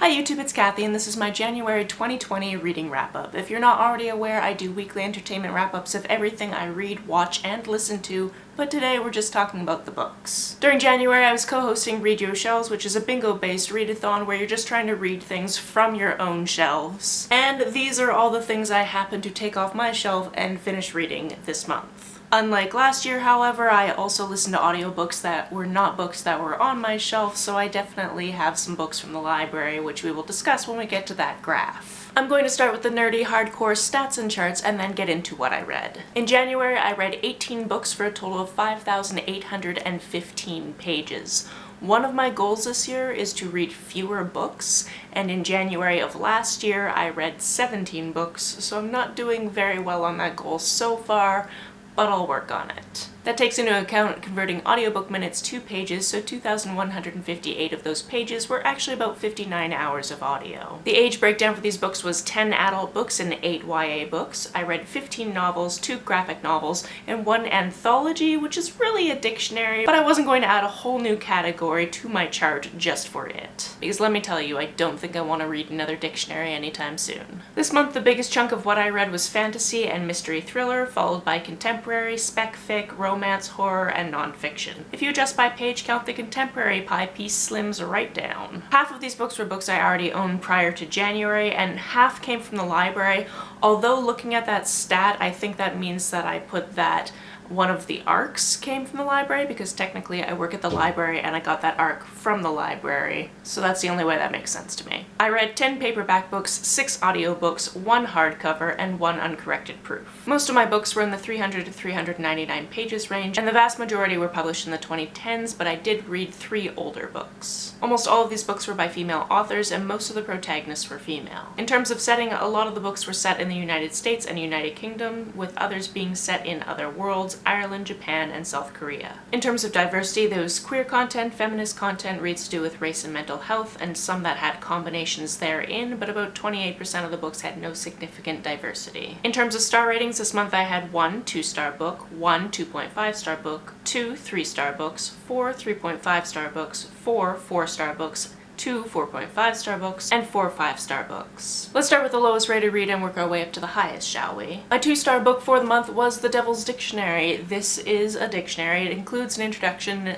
Hi YouTube, it's Kathy, and this is my January 2020 reading wrap-up. If you're not already aware, I do weekly entertainment wrap-ups of everything I read, watch, and listen to, but today we're just talking about the books. During January, I was co-hosting Read Your Shelves, which is a bingo-based readathon where you're just trying to read things from your own shelves. And these are all the things I happen to take off my shelf and finish reading this month. Unlike last year, however, I also listened to audiobooks that were not books that were on my shelf, so I definitely have some books from the library, which we will discuss when we get to that graph. I'm going to start with the nerdy, hardcore stats and charts and then get into what I read. In January, I read 18 books for a total of 5,815 pages. One of my goals this year is to read fewer books, and in January of last year, I read 17 books, so I'm not doing very well on that goal so far, but I'll work on it. That takes into account converting audiobook minutes to pages, so 2,158 of those pages were actually about 59 hours of audio. The age breakdown for these books was 10 adult books and 8 YA books. I read 15 novels, 2 graphic novels, and 1 anthology, which is really a dictionary, but I wasn't going to add a whole new category to my chart just for it. Because let me tell you, I don't think I want to read another dictionary anytime soon. This month, the biggest chunk of what I read was fantasy and mystery thriller, followed by contemporary, spec fic, romance, horror, and nonfiction. If you adjust by page count, the contemporary pie piece slims right down. Half of these books were books I already owned prior to January, and half came from the library, although looking at that stat, I think that means that I put that one of the arcs came from the library, because technically I work at the library and I got that arc from the library, so that's the only way that makes sense to me. I read 10 paperback books, 6 audiobooks, 1 hardcover, and 1 uncorrected proof. Most of my books were in the 300 to 399 pages range, and the vast majority were published in the 2010s, but I did read 3 older books. Almost all of these books were by female authors, and most of the protagonists were female. In terms of setting, a lot of the books were set in the United States and United Kingdom, with others being set in other worlds, Ireland, Japan, and South Korea. In terms of diversity, there was queer content, feminist content, reads to do with race and mental health, and some that had combinations therein, but about 28% of the books had no significant diversity. In terms of star ratings, this month I had 1 2-star book, 1 2.5-star book, 2 3-star books, 4 3.5-star books, 4 4-star books, 2 4.5-star books, and 4 5-star books. Let's start with the lowest rated read and work our way up to the highest, shall we? My 2-star book for the month was The Devil's Dictionary. This is a dictionary. It includes an introduction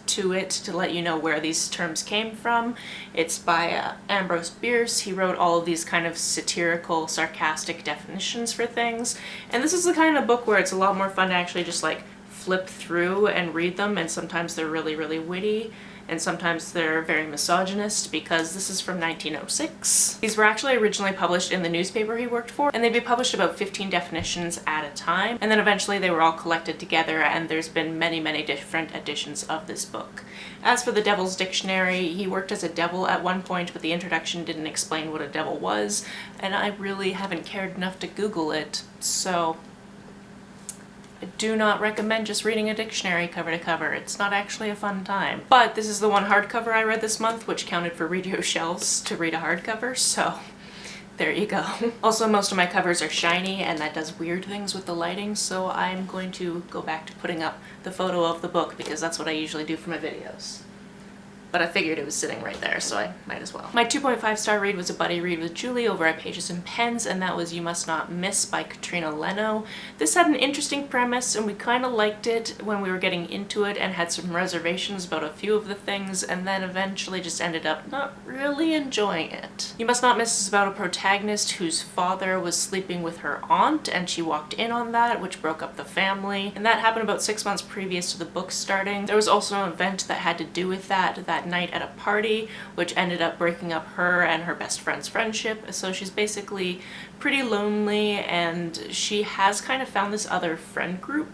to it to let you know where these terms came from. It's by Ambrose Bierce. He wrote all of these kind of satirical, sarcastic definitions for things, and this is the kind of book where it's a lot more fun to actually just like flip through and read them, and sometimes they're really, really witty, and sometimes they're very misogynist, because this is from 1906. These were actually originally published in the newspaper he worked for, and they'd be published about 15 definitions at a time, and then eventually they were all collected together, and there's been many, many different editions of this book. As for the Devil's Dictionary, he worked as a devil at one point, but the introduction didn't explain what a devil was, and I really haven't cared enough to Google it, so I do not recommend just reading a dictionary cover to cover. It's not actually a fun time. But this is the one hardcover I read this month, which counted for Read Your Shelves to read a hardcover, so there you go. Also, most of my covers are shiny, and that does weird things with the lighting, so I'm going to go back to putting up the photo of the book, because that's what I usually do for my videos. But I figured it was sitting right there, so I might as well. My 2.5-star read was a buddy read with Julie over at Pages and Pens, and that was You Must Not Miss by Katrina Leno. This had an interesting premise, and we kind of liked it when we were getting into it and had some reservations about a few of the things, and then eventually just ended up not really enjoying it. You Must Not Miss is about a protagonist whose father was sleeping with her aunt, and she walked in on that, which broke up the family, and that happened about 6 months previous to the book starting. There was also an event that had to do with that night at a party, which ended up breaking up her and her best friend's friendship, so she's basically pretty lonely, and she has kind of found this other friend group,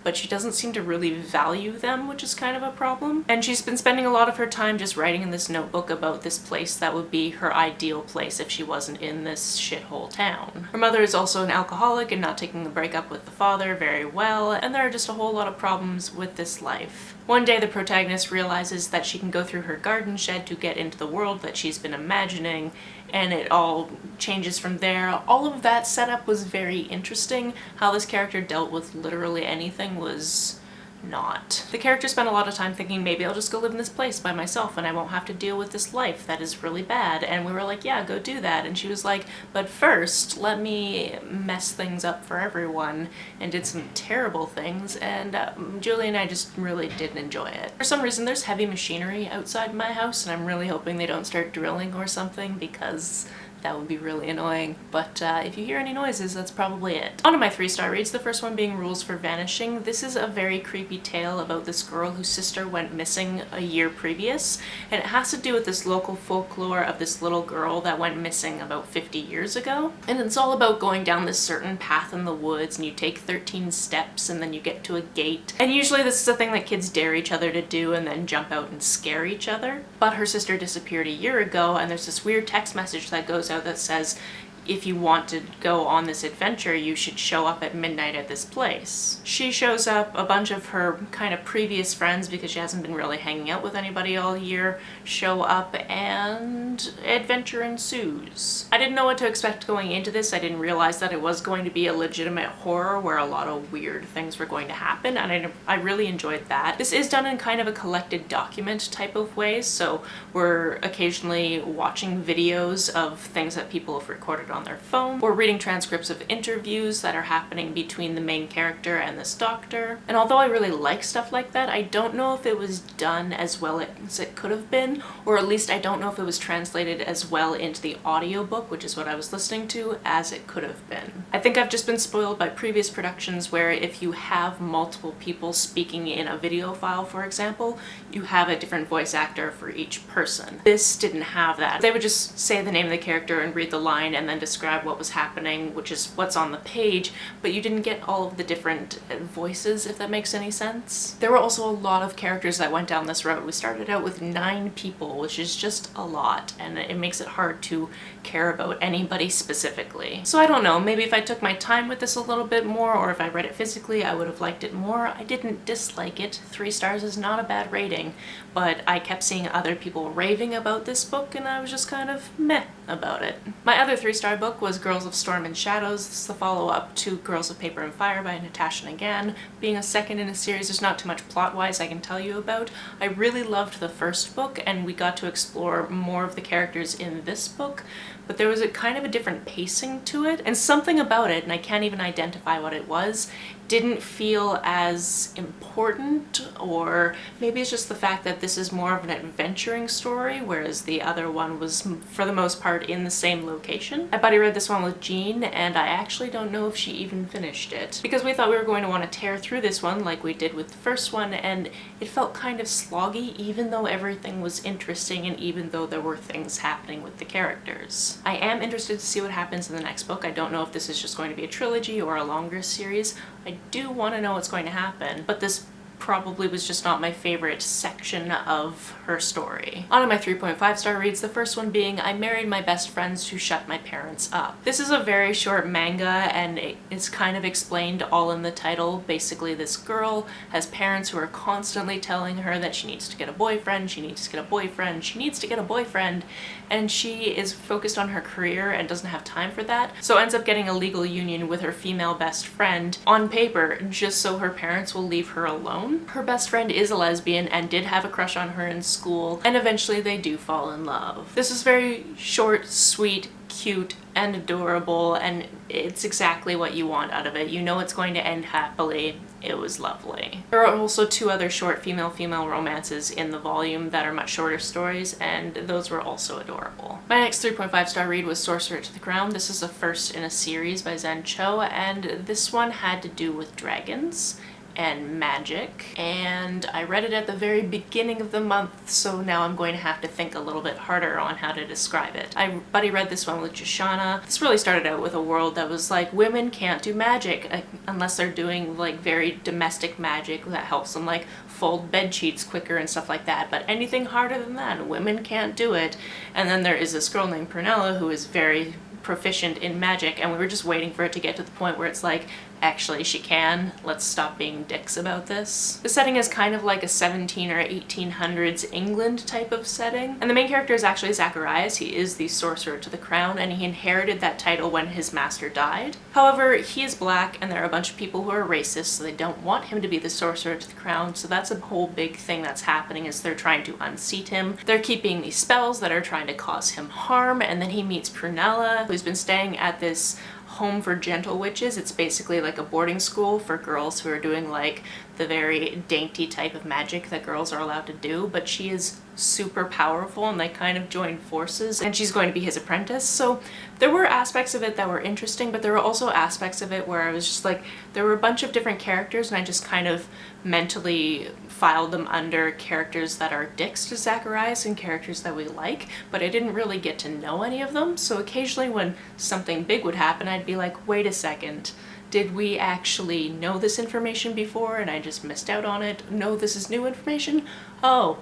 but she doesn't seem to really value them, which is kind of a problem. And she's been spending a lot of her time just writing in this notebook about this place that would be her ideal place if she wasn't in this shithole town. Her mother is also an alcoholic and not taking the breakup with the father very well, and there are just a whole lot of problems with this life. One day the protagonist realizes that she can go through her garden shed to get into the world that she's been imagining, and it all changes from there. All of that setup was very interesting. How this character dealt with literally anything was not. The character spent a lot of time thinking maybe I'll just go live in this place by myself and I won't have to deal with this life that is really bad, and we were like, yeah, go do that, and she was like, but first let me mess things up for everyone, and did some terrible things, and Julie and I just really didn't enjoy it. For some reason there's heavy machinery outside my house and I'm really hoping they don't start drilling or something, because that would be really annoying, but if you hear any noises, that's probably it. On to my 3-star reads, the first one being Rules for Vanishing. This is a very creepy tale about this girl whose sister went missing a year previous, and it has to do with this local folklore of this little girl that went missing about 50 years ago. And it's all about going down this certain path in the woods, and you take 13 steps and then you get to a gate. And usually this is a thing that kids dare each other to do and then jump out and scare each other. But her sister disappeared a year ago, and there's this weird text message that goes out that says, if you want to go on this adventure, you should show up at midnight at this place. She shows up, a bunch of her kind of previous friends, because she hasn't been really hanging out with anybody all year, show up and adventure ensues. I didn't know what to expect going into this. I didn't realize that it was going to be a legitimate horror where a lot of weird things were going to happen, and I really enjoyed that. This is done in kind of a collected document type of way, so we're occasionally watching videos of things that people have recorded on their phone, or reading transcripts of interviews that are happening between the main character and this doctor. And although I really like stuff like that, I don't know if it was done as well as it could have been, or at least I don't know if it was translated as well into the audiobook, which is what I was listening to, as it could have been. I think I've just been spoiled by previous productions where if you have multiple people speaking in a video file, for example, you have a different voice actor for each person. This didn't have that. They would just say the name of the character and read the line and then describe what was happening, which is what's on the page, but you didn't get all of the different voices, if that makes any sense. There were also a lot of characters that went down this road. We started out with 9 people, which is just a lot, and it makes it hard to care about anybody specifically. So I don't know, maybe if I took my time with this a little bit more, or if I read it physically, I would have liked it more. I didn't dislike it. 3 stars is not a bad rating, but I kept seeing other people raving about this book and I was just kind of meh about it. My other 3-star book was Girls of Storm and Shadows. This is the follow-up to Girls of Paper and Fire by Natasha Nagan. Being a second in a series, there's not too much plot-wise I can tell you about. I really loved the first book and we got to explore more of the characters in this book, but there was a kind of a different pacing to it, and something about it, and I can't even identify what it was, didn't feel as important, or maybe it's just the fact that this is more of an adventuring story, whereas the other one was, for the most part, in the same location. I buddy read this one with Jean, and I actually don't know if she even finished it, because we thought we were going to want to tear through this one like we did with the first one, and it felt kind of sloggy, even though everything was interesting and even though there were things happening with the characters. I am interested to see what happens in the next book. I don't know if this is just going to be a trilogy or a longer series. I do want to know what's going to happen, but this probably was just not my favorite section of her story. On to my 3.5-star reads, the first one being I Married My Best Friends Who Shut My Parents Up. This is a very short manga and it's kind of explained all in the title. Basically, this girl has parents who are constantly telling her that she needs to get a boyfriend, she needs to get a boyfriend, she needs to get a boyfriend, and she is focused on her career and doesn't have time for that, so ends up getting a legal union with her female best friend on paper just so her parents will leave her alone. Her best friend is a lesbian and did have a crush on her in school, and eventually they do fall in love. This is very short, sweet, cute, and adorable, and it's exactly what you want out of it. You know it's going to end happily. It was lovely. There are also 2 other short female-female romances in the volume that are much shorter stories, and those were also adorable. My next 3.5-star read was Sorcerer to the Crown. This is the first in a series by Zen Cho, and this one had to do with dragons and magic, and I read it at the very beginning of the month, so now I'm going to have to think a little bit harder on how to describe it. I buddy read this one with Shoshana. This really started out with a world that was like, women can't do magic unless they're doing like very domestic magic that helps them like fold bed sheets quicker and stuff like that, but anything harder than that, women can't do it. And then there is this girl named Prunella who is very proficient in magic, and we were just waiting for it to get to the point where it's like, Actually, she can. Let's stop being dicks about this. The setting is kind of like a 17 or 1800s England type of setting. And the main character is actually Zacharias. He is the Sorcerer to the Crown, and he inherited that title when his master died. However, he is black, and there are a bunch of people who are racist, so they don't want him to be the Sorcerer to the Crown. So that's a whole big thing that's happening, is they're trying to unseat him. They're keeping these spells that are trying to cause him harm, and then he meets Prunella, who's been staying at this home for gentle witches. It's basically like a boarding school for girls who are doing like the very dainty type of magic that girls are allowed to do, but she is super powerful and they kind of join forces, and she's going to be his apprentice. So there were aspects of it that were interesting, but there were also aspects of it where I was just like, there were a bunch of different characters and I just kind of mentally filed them under characters that are dicks to Zacharias and characters that we like, but I didn't really get to know any of them. So occasionally when something big would happen, I'd be like, wait a second, did we actually know this information before and I just missed out on it? No, this is new information? Oh,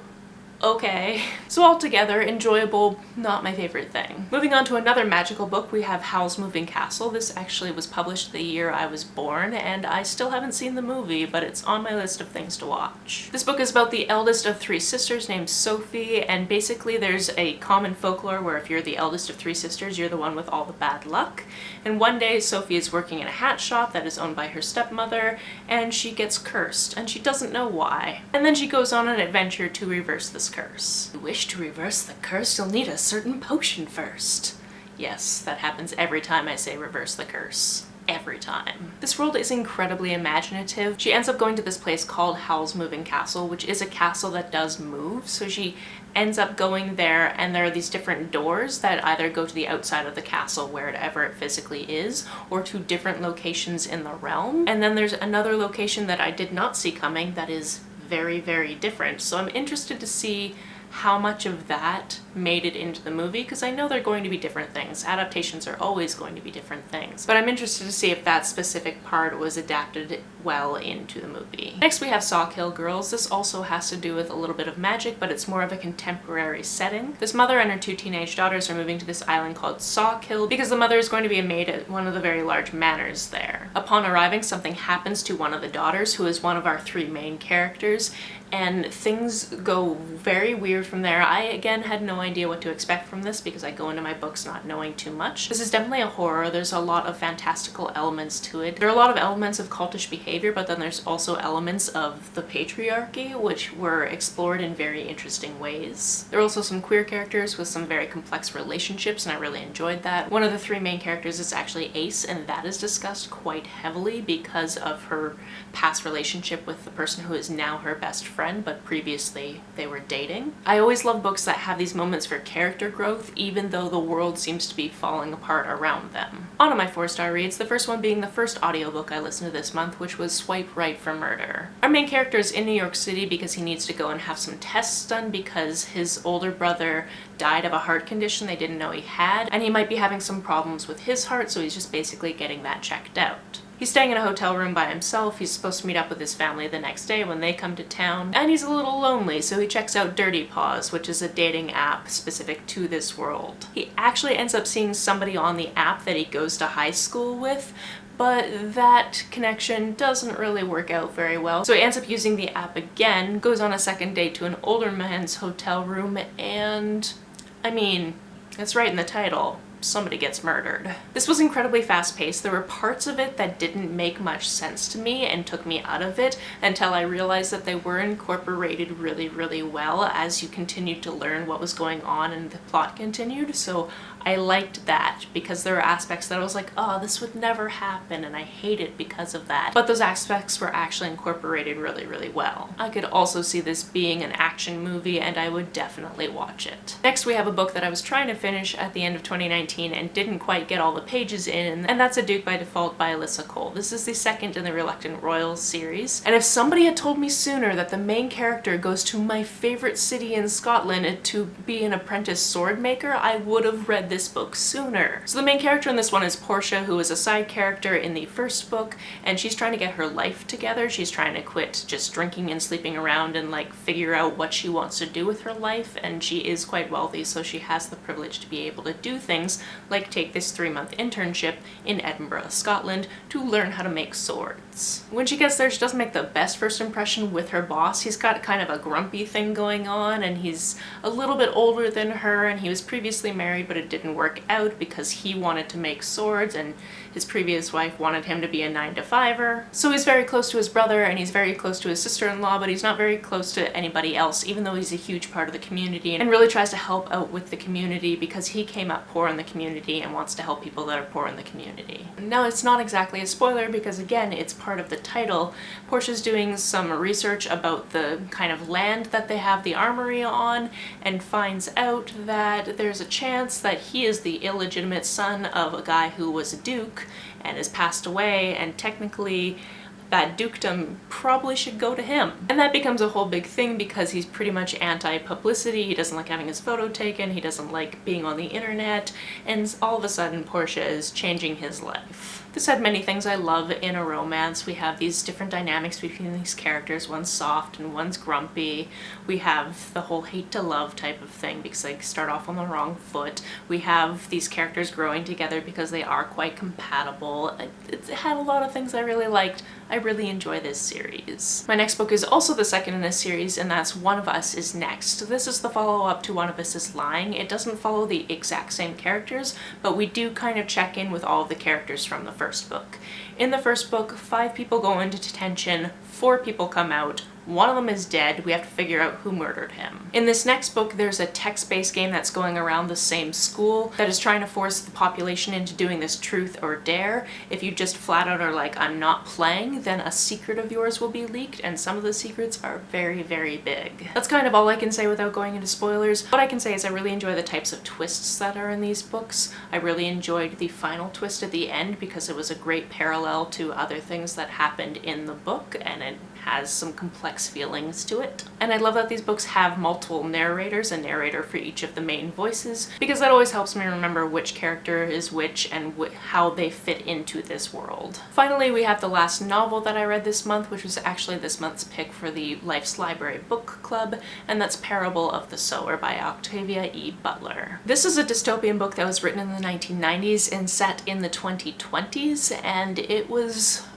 okay. So altogether, enjoyable, not my favorite thing. Moving on to another magical book, we have Howls Moving Castle. This actually was published the year I was born, and I still haven't seen the movie, but it's on my list of things to watch. This book is about the eldest of three sisters named Sophie, and basically there's a common folklore where if you're the eldest of three sisters, you're the one with all the bad luck. And one day Sophie is working in a hat shop that is owned by her stepmother, and she gets cursed, and she doesn't know why. And then she goes on an adventure to reverse this curse. If you wish to reverse the curse, you'll need a certain potion first. Yes, that happens every time I say reverse the curse. Every time. This world is incredibly imaginative. She ends up going to this place called Howls Moving Castle, which is a castle that does move. So she ends up going there, and there are these different doors that either go to the outside of the castle, wherever it physically is, or to different locations in the realm. And then there's another location that I did not see coming that is very, very different. So I'm interested to see how much of that made it into the movie, because I know they're going to be different things. Adaptations are always going to be different things. But I'm interested to see if that specific part was adapted well into the movie. Next we have Sawkill Girls. This also has to do with a little bit of magic, but it's more of a contemporary setting. This mother and her two teenage daughters are moving to this island called Sawkill because the mother is going to be a maid at one of the very large manors there. Upon arriving, something happens to one of the daughters, who is one of our three main characters, and things go very weird from there. I, again, had no idea what to expect from this because I go into my books not knowing too much. This is definitely a horror. There's a lot of fantastical elements to it. There are a lot of elements of cultish behavior, but then there's also elements of the patriarchy, which were explored in very interesting ways. There are also some queer characters with some very complex relationships, and I really enjoyed that. One of the three main characters is actually Ace, and that is discussed quite heavily because of her past relationship with the person who is now her best friend, but previously they were dating. I always love books that have these moments for character growth, even though the world seems to be falling apart around them. On to my 4-star reads, the first one being the first audiobook I listened to this month, which was Swipe Right for Murder. Our main character is in New York City because he needs to go and have some tests done because his older brother died of a heart condition they didn't know he had, and he might be having some problems with his heart, so he's just basically getting that checked out. He's staying in a hotel room by himself. He's supposed to meet up with his family the next day when they come to town, and he's a little lonely, so he checks out Dirty Paws, which is a dating app specific to this world. He actually ends up seeing somebody on the app that he goes to high school with, but that connection doesn't really work out very well. So he ends up using the app again, goes on a second date to an older man's hotel room, and I mean, it's right in the title. Somebody gets murdered. This was incredibly fast-paced. There were parts of it that didn't make much sense to me and took me out of it until I realized that they were incorporated really, really well as you continued to learn what was going on and the plot continued. So I liked that because there were aspects that I was like, oh, this would never happen, and I hate it because of that. But those aspects were actually incorporated really, really well. I could also see this being an action movie, and I would definitely watch it. Next, we have a book that I was trying to finish at the end of 2019 and didn't quite get all the pages in, and that's A Duke by Default by Alyssa Cole. This is the second in the Reluctant Royals series, and if somebody had told me sooner that the main character goes to my favorite city in Scotland to be an apprentice sword maker, I would have read this book sooner. So the main character in this one is Portia, who is a side character in the first book, and she's trying to get her life together. She's trying to quit just drinking and sleeping around and like figure out what she wants to do with her life, and she is quite wealthy, so she has the privilege to be able to do things, things, like take this 3-month internship in Edinburgh, Scotland, to learn how to make swords. When she gets there, she doesn't make the best first impression with her boss. He's got kind of a grumpy thing going on, and he's a little bit older than her, and he was previously married, but it didn't work out because he wanted to make swords and his previous wife wanted him to be a 9-to-5er. So he's very close to his brother and he's very close to his sister-in-law, but he's not very close to anybody else, even though he's a huge part of the community, and really tries to help out with the community because he came up poor in the community and wants to help people that are poor in the community. Now, it's not exactly a spoiler because, again, it's part of the title. Portia's doing some research about the kind of land that they have the armory on and finds out that there's a chance that he is the illegitimate son of a guy who was a duke and has passed away, and technically that dukedom probably should go to him. And that becomes a whole big thing because he's pretty much anti-publicity, he doesn't like having his photo taken, he doesn't like being on the internet, and all of a sudden Portia is changing his life. This had many things I love in a romance. We have these different dynamics between these characters, one's soft and one's grumpy. We have the whole hate to love type of thing because they start off on the wrong foot. We have these characters growing together because they are quite compatible. It had a lot of things I really liked. I really enjoy this series. My next book is also the second in this series, and that's One of Us is Next. This is the follow-up to One of Us is Lying. It doesn't follow the exact same characters, but we do kind of check in with all of the characters from the first book. In the first book, 5 people go into detention, 4 people come out, 1 of them is dead. We have to figure out who murdered him. In this next book, there's a text-based game that's going around the same school that is trying to force the population into doing this truth or dare. If you just flat out are like, I'm not playing, then a secret of yours will be leaked, and some of the secrets are very, very big. That's kind of all I can say without going into spoilers. What I can say is I really enjoy the types of twists that are in these books. I really enjoyed the final twist at the end because it was a great parallel to other things that happened in the book, and it has some complex feelings to it. And I love that these books have multiple narrators, a narrator for each of the main voices, because that always helps me remember which character is which and how they fit into this world. Finally, we have the last novel that I read this month, which was actually this month's pick for the Life's Library Book Club, and that's Parable of the Sower by Octavia E. Butler. This is a dystopian book that was written in the 1990s and set in the 2020s, and it was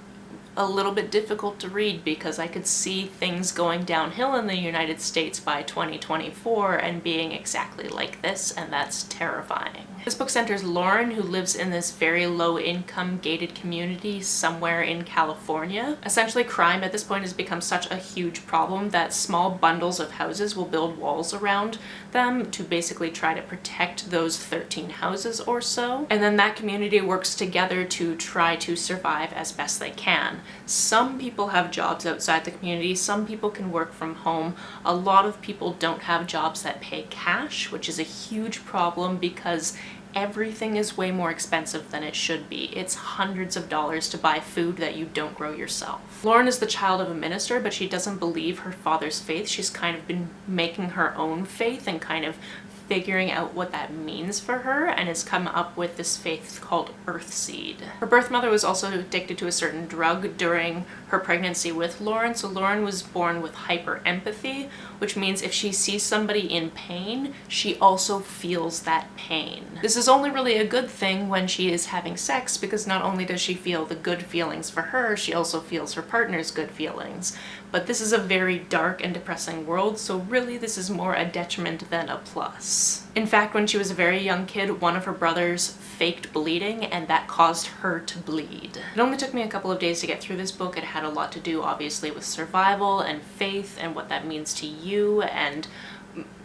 a little bit difficult to read because I could see things going downhill in the United States by 2024 and being exactly like this, and that's terrifying. This book centers Lauren, who lives in this very low-income gated community somewhere in California. Essentially, crime at this point has become such a huge problem that small bundles of houses will build walls around them to basically try to protect those 13 houses or so. And then that community works together to try to survive as best they can. Some people have jobs outside the community, some people can work from home. A lot of people don't have jobs that pay cash, which is a huge problem because everything is way more expensive than it should be. It's hundreds of dollars to buy food that you don't grow yourself. Lauren is the child of a minister, but she doesn't believe her father's faith. She's kind of been making her own faith and kind of figuring out what that means for her, and has come up with this faith called Earthseed. Her birth mother was also addicted to a certain drug during her pregnancy with Lauren, so Lauren was born with hyperempathy, which means if she sees somebody in pain, she also feels that pain. This is only really a good thing when she is having sex, because not only does she feel the good feelings for her, she also feels her partner's good feelings. But this is a very dark and depressing world, so really this is more a detriment than a plus. In fact, when she was a very young kid, one of her brothers faked bleeding, and that caused her to bleed. It only took me a couple of days to get through this book. It had a lot to do, obviously, with survival and faith and what that means to you and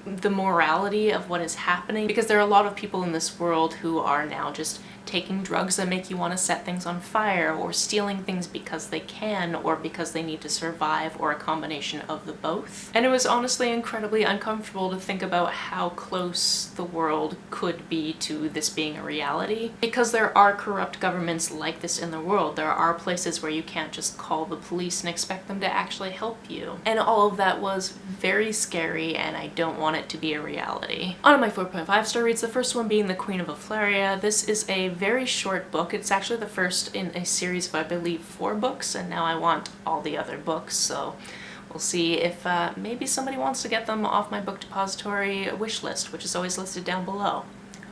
the morality of what is happening, because there are a lot of people in this world who are now just taking drugs that make you want to set things on fire, or stealing things because they can, or because they need to survive, or a combination of the both. And it was honestly incredibly uncomfortable to think about how close the world could be to this being a reality, because there are corrupt governments like this in the world. There are places where you can't just call the police and expect them to actually help you. And all of that was very scary, and I don't want it to be a reality. On my 4.5 star reads, the first one being The Queen of Afluria. This is a very short book. It's actually the first in a series of, I believe, 4 books, and now I want all the other books, so we'll see if maybe somebody wants to get them off my book depository wish list, which is always listed down below.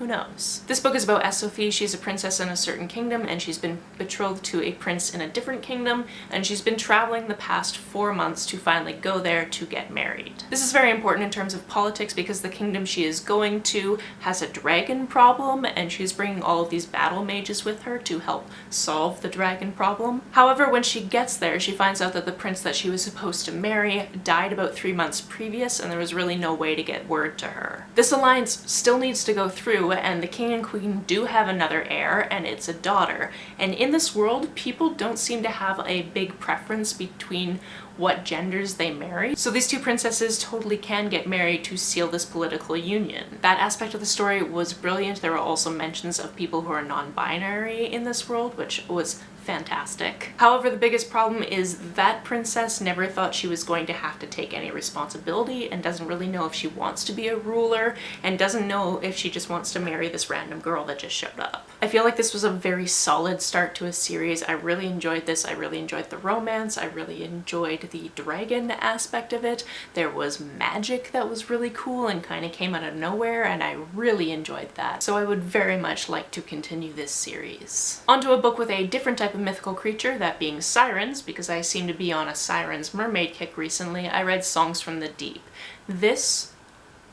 Who knows? This book is about Sophie. She's a princess in a certain kingdom, and she's been betrothed to a prince in a different kingdom, and she's been traveling the past 4 months to finally go there to get married. This is very important in terms of politics because the kingdom she is going to has a dragon problem, and she's bringing all of these battle mages with her to help solve the dragon problem. However, when she gets there, she finds out that the prince that she was supposed to marry died about 3 months previous, and there was really no way to get word to her. This alliance still needs to go through, and the king and queen do have another heir, and it's a daughter. And in this world, people don't seem to have a big preference between what genders they marry. So these two princesses totally can get married to seal this political union. That aspect of the story was brilliant. There were also mentions of people who are non-binary in this world, which was fantastic. However, the biggest problem is that princess never thought she was going to have to take any responsibility and doesn't really know if she wants to be a ruler and doesn't know if she just wants to marry this random girl that just showed up. I feel like this was a very solid start to a series. I really enjoyed this. I really enjoyed the romance. I really enjoyed the dragon aspect of it. There was magic that was really cool and kind of came out of nowhere, and I really enjoyed that. So I would very much like to continue this series. Onto a book with a different type of mythical creature, that being sirens, because I seem to be on a sirens mermaid kick recently. I read Songs from the Deep. This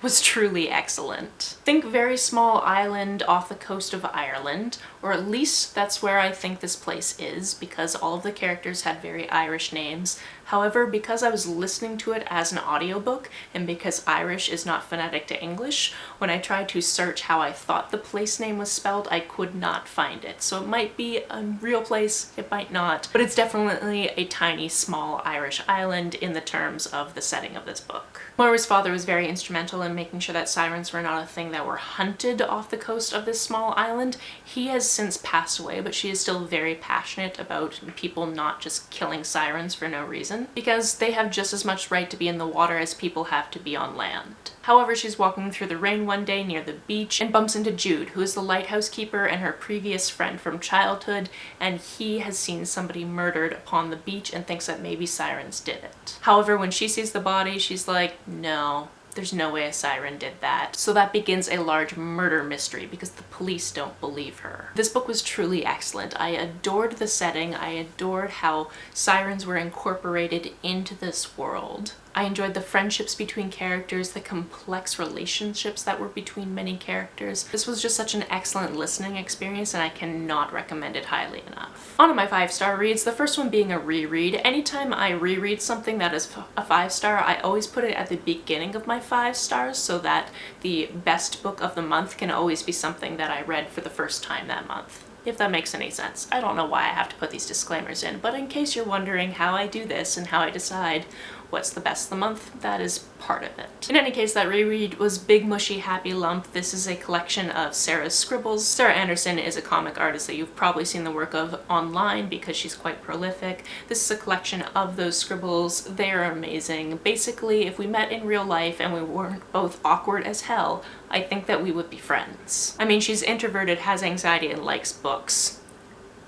was truly excellent. Think very small island off the coast of Ireland, or at least that's where I think this place is, because all of the characters had very Irish names. However, because I was listening to it as an audiobook, and because Irish is not phonetic to English, when I tried to search how I thought the place name was spelled, I could not find it. So it might be a real place, it might not, but it's definitely a tiny, small Irish island in the terms of the setting of this book. Moira's father was very instrumental in making sure that sirens were not a thing that were hunted off the coast of this small island. He has since passed away, but she is still very passionate about people not just killing sirens for no reason, because they have just as much right to be in the water as people have to be on land. However, she's walking through the rain one day near the beach and bumps into Jude, who is the lighthouse keeper and her previous friend from childhood, and he has seen somebody murdered upon the beach and thinks that maybe sirens did it. However, when she sees the body, she's like, no, there's no way a siren did that. So that begins a large murder mystery because the police don't believe her. This book was truly excellent. I adored the setting. I adored how sirens were incorporated into this world. I enjoyed the friendships between characters, the complex relationships that were between many characters. This was just such an excellent listening experience, and I cannot recommend it highly enough. On to my 5-star reads, the first one being a reread. Anytime I reread something that is a 5-star, I always put it at the beginning of my 5 stars so that the best book of the month can always be something that I read for the first time that month. If that makes any sense. I don't know why I have to put these disclaimers in, but in case you're wondering how I do this and how I decide what's the best of the month, that is part of it. In any case, that reread was Big Mushy Happy Lump. This is a collection of Sarah's scribbles. Sarah Anderson is a comic artist that you've probably seen the work of online because she's quite prolific. This is a collection of those scribbles. They are amazing. Basically, if we met in real life and we weren't both awkward as hell, I think that we would be friends. I mean, she's introverted, has anxiety, and likes books.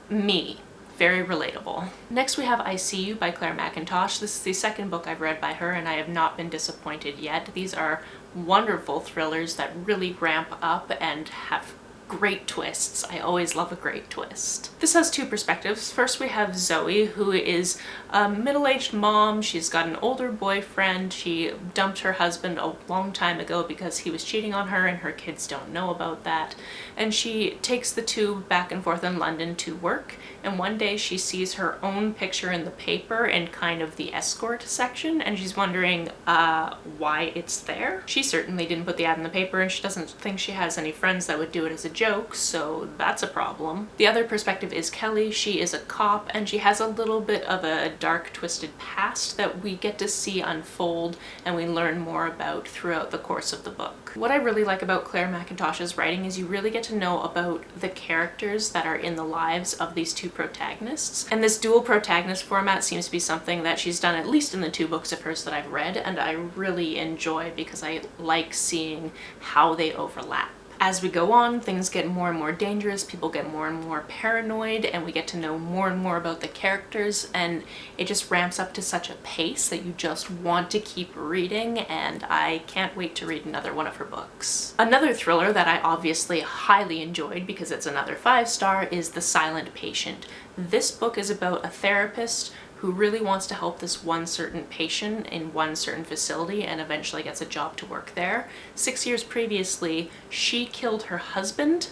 Me. Very relatable. Next we have I See You by Claire McIntosh. This is the second book I've read by her, and I have not been disappointed yet. These are wonderful thrillers that really ramp up and have great twists. I always love a great twist. This has two perspectives. First we have Zoe, who is a middle-aged mom. She's got an older boyfriend. She dumped her husband a long time ago because he was cheating on her, and her kids don't know about that. And she takes the two back and forth in London to work, and one day she sees her own picture in the paper in kind of the escort section, and she's wondering why it's there. She certainly didn't put the ad in the paper, and she doesn't think she has any friends that would do it as a joke, so that's a problem. The other perspective is Kelly. She is a cop, and she has a little bit of a dark, twisted past that we get to see unfold and we learn more about throughout the course of the book. What I really like about Claire McIntosh's writing is you really get to know about the characters that are in the lives of these two protagonists, and this dual protagonist format seems to be something that she's done at least in the 2 books of hers that I've read, and I really enjoy because I like seeing how they overlap. As we go on, things get more and more dangerous, people get more and more paranoid, and we get to know more and more about the characters, and it just ramps up to such a pace that you just want to keep reading, and I can't wait to read another one of her books. Another thriller that I obviously highly enjoyed, because it's another 5-star, is The Silent Patient. This book is about a therapist who really wants to help this one certain patient in one certain facility and eventually gets a job to work there. 6 years previously, she killed her husband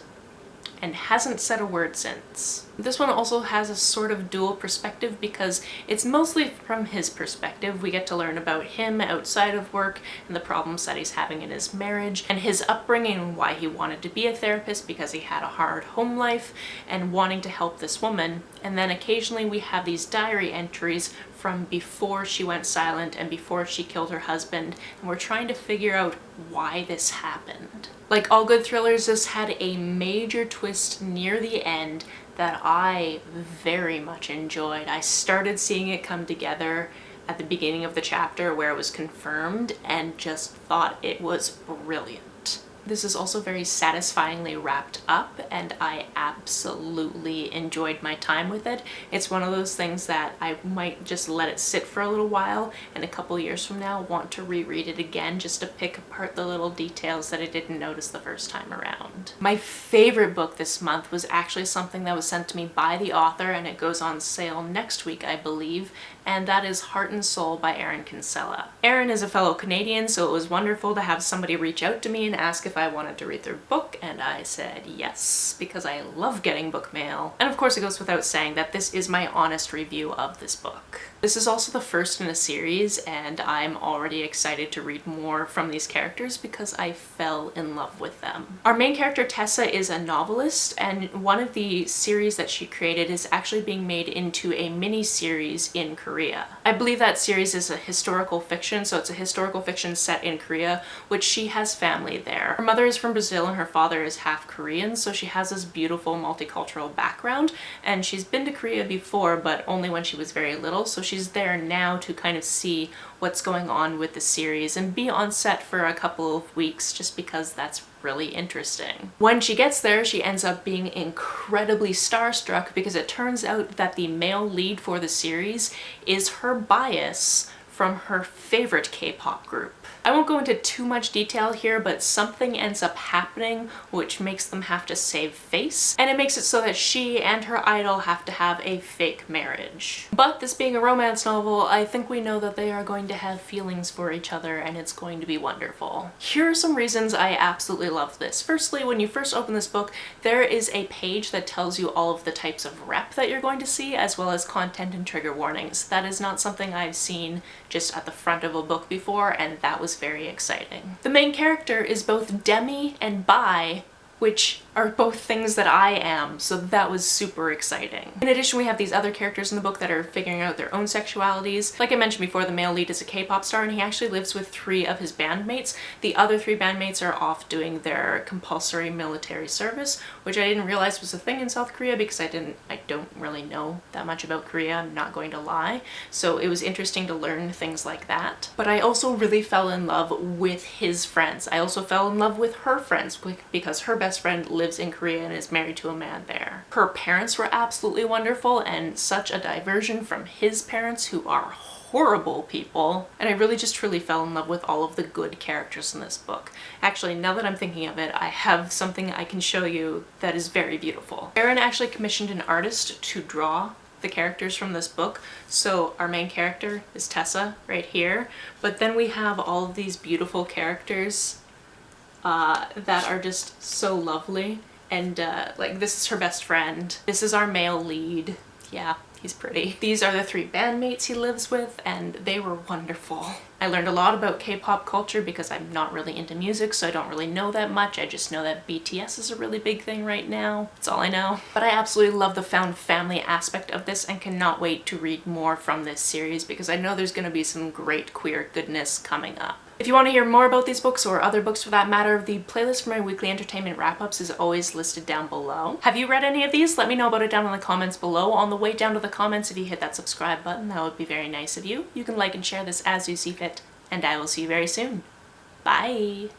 and hasn't said a word since. This one also has a sort of dual perspective because it's mostly from his perspective. We get to learn about him outside of work and the problems that he's having in his marriage and his upbringing and why he wanted to be a therapist because he had a hard home life and wanting to help this woman. And then occasionally we have these diary entries from before she went silent and before she killed her husband, and we're trying to figure out why this happened. Like all good thrillers, this had a major twist near the end that I very much enjoyed. I started seeing it come together at the beginning of the chapter where it was confirmed and just thought it was brilliant. This is also very satisfyingly wrapped up and I absolutely enjoyed my time with it. It's one of those things that I might just let it sit for a little while and a couple years from now want to reread it again just to pick apart the little details that I didn't notice the first time around. My favorite book this month was actually something that was sent to me by the author, and it goes on sale next week, I believe, and that is Heart and Soul by Erin Kinsella. Erin is a fellow Canadian, so it was wonderful to have somebody reach out to me and ask if I wanted to read their book, and I said yes, because I love getting book mail. And of course it goes without saying that this is my honest review of this book. This is also the first in a series, and I'm already excited to read more from these characters because I fell in love with them. Our main character Tessa is a novelist, and one of the series that she created is actually being made into a mini-series in Korea. I believe that series is a historical fiction, so it's a historical fiction set in Korea, which she has family there. Her mother is from Brazil and her father is half Korean, so she has this beautiful multicultural background, and she's been to Korea before, but only when she was very little, so she's there now to kind of see what's going on with the series and be on set for a couple of weeks just because that's really interesting. When she gets there, she ends up being incredibly starstruck because it turns out that the male lead for the series is her bias from her favorite K-pop group. I won't go into too much detail here, but something ends up happening which makes them have to save face, and it makes it so that she and her idol have to have a fake marriage. But this being a romance novel, I think we know that they are going to have feelings for each other and it's going to be wonderful. Here are some reasons I absolutely love this. Firstly, when you first open this book, there is a page that tells you all of the types of rep that you're going to see, as well as content and trigger warnings. That is not something I've seen just at the front of a book before, and that was very exciting. The main character is both demi and bi, which are both things that I am, so that was super exciting. In addition, we have these other characters in the book that are figuring out their own sexualities. Like I mentioned before, the male lead is a K-pop star and he actually lives with 3 of his bandmates. The other 3 bandmates are off doing their compulsory military service, which I didn't realize was a thing in South Korea because I don't really know that much about Korea, I'm not going to lie. So it was interesting to learn things like that. But I also really fell in love with his friends. I also fell in love with her friends because her best friend lives in Korea and is married to a man there. Her parents were absolutely wonderful and such a diversion from his parents, who are horrible people. And I really just truly fell in love with all of the good characters in this book. Actually, now that I'm thinking of it, I have something I can show you that is very beautiful. Erin actually commissioned an artist to draw the characters from this book. So our main character is Tessa right here, but then we have all of these beautiful characters that are just so lovely, and like this is her best friend. This is our male lead. Yeah, he's pretty. These are the 3 bandmates he lives with, and they were wonderful. I learned a lot about K-pop culture because I'm not really into music, so I don't really know that much. I just know that BTS is a really big thing right now. That's all I know. But I absolutely love the found family aspect of this and cannot wait to read more from this series because I know there's going to be some great queer goodness coming up. If you want to hear more about these books, or other books for that matter, the playlist for my weekly entertainment wrap-ups is always listed down below. Have you read any of these? Let me know about it down in the comments below. On the way down to the comments, if you hit that subscribe button, that would be very nice of you. You can like and share this as you see fit, and I will see you very soon. Bye!